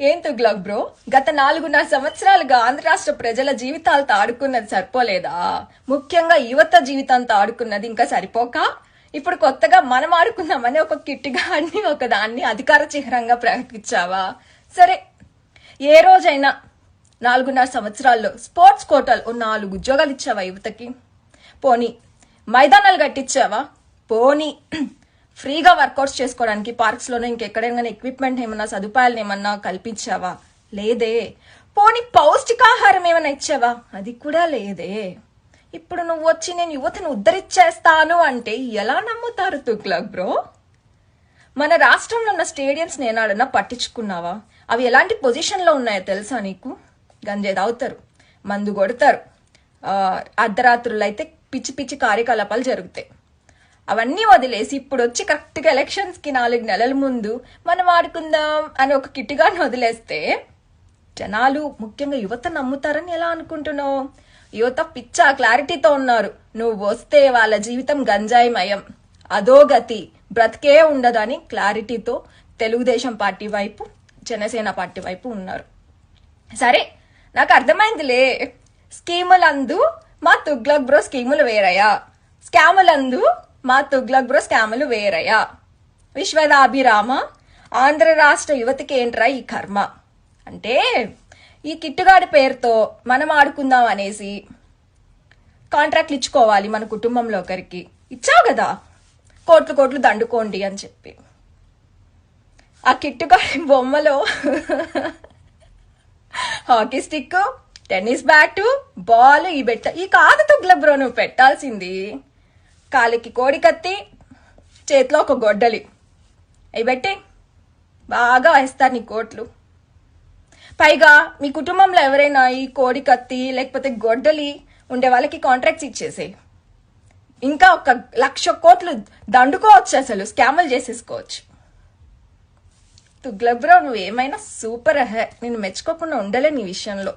ఏం తుగ్లక్ బ్రో, గత 4.5 సంవత్సరాలుగా ఆంధ్ర రాష్ట్ర ప్రజల జీవితాలతో ఆడుకున్నది సరిపోలేదా? ముఖ్యంగా యువత జీవితంతో ఆడుకున్నది ఇంకా సరిపోక ఇప్పుడు కొత్తగా మనం ఆడుకుందామని ఒక కిట్టిగాడిని ఒక దాన్ని అధికార చిహ్నంగా ప్రకటించావా? సరే, ఏ రోజైనా 4.5 సంవత్సరాల్లో స్పోర్ట్స్ కోటాలు 4 ఉద్యోగాలు ఇచ్చావా యువతకి? పోనీ మైదానాలు కట్టించావా? పోనీ ఫ్రీగా వర్కౌట్స్ చేసుకోవడానికి పార్క్స్ లోనే ఇంకెక్కడైనా ఎక్విప్మెంట్ ఏమన్నా సదుపాయాలు ఏమన్నా కల్పించావా? లేదే. పోనీ పౌష్టికాహారం ఏమైనా ఇచ్చావా? అది కూడా లేదే. ఇప్పుడు నువ్వు వచ్చి నేను యువతను ఉద్ధరించేస్తాను అంటే ఎలా నమ్ముతారు తుగ్లక్ బ్రో? మన రాష్ట్రంలో ఉన్న స్టేడియంస్ నేనాడన్నా పట్టించుకున్నావా? అవి ఎలాంటి పొజిషన్లో ఉన్నాయో తెలుసా నీకు? గంజాయి తాగుతారు, మందు కొడతారు, అర్ధరాత్రులు అయితే పిచ్చి పిచ్చి కార్యకలాపాలు జరుగుతాయి. అవన్నీ వదిలేసి ఇప్పుడు వచ్చి కరెక్ట్గా ఎలక్షన్స్కి 4 నెలల ముందు మనం ఆడుకుందాం అని ఒక కిట్టిగాని వదిలేస్తే జనాలు, ముఖ్యంగా యువత నమ్ముతారని ఎలా అనుకుంటున్నావు? యువత పిచ్చా క్లారిటీతో ఉన్నారు. నువ్వు వస్తే వాళ్ళ జీవితం గంజాయిమయం, అధోగతి, బ్రతికే ఉండదని క్లారిటీతో తెలుగుదేశం పార్టీ వైపు, జనసేన పార్టీ వైపు ఉన్నారు. సరే, నాకు అర్థమైందిలే. స్కీములందు మా తుగ్లక్ బ్రో స్కీములు వేరయ్యా, స్కాములందు మా తుగ్లక్ బ్రో స్కాములు వేరయ్యా. విశ్వదాభిరామ, ఆంధ్ర రాష్ట్ర యువతకి ఏంట్రా ఈ కర్మ అంటే, ఈ కిట్టుగాడి పేరుతో మనం ఆడుకుందాం అనేసి కాంట్రాక్ట్లు ఇచ్చుకోవాలి మన కుటుంబంలో ఒకరికి. ఇచ్చావు కదా, కోట్లు కోట్లు దండుకోండి అని చెప్పి. ఆ కిట్టుగాడి బొమ్మలో hockey stick, tennis bat, ball ఈ కాదు తుగ్లక్ బ్రో నువ్వు పెట్టాల్సింది. కాలికి కోడి కత్తి, చేతిలో ఒక గొడ్డలి, అవి పెట్టి బాగా వేస్తారు నీ కోట్లు. పైగా మీ కుటుంబంలో ఎవరైనా ఈ కోడి కత్తి లేకపోతే గొడ్డలి ఉండే వాళ్ళకి కాంట్రాక్ట్స్ ఇచ్చేసాయి. ఇంకా 1,00,000 కోట్లు దండుకోవచ్చు, అసలు స్కాములు చేసేసుకోవచ్చు. తుగ్లక్ బ్రో నువ్వు ఏమైనా సూపర్. నేను మెచ్చుకోకుండా ఉండలే నీ విషయంలో.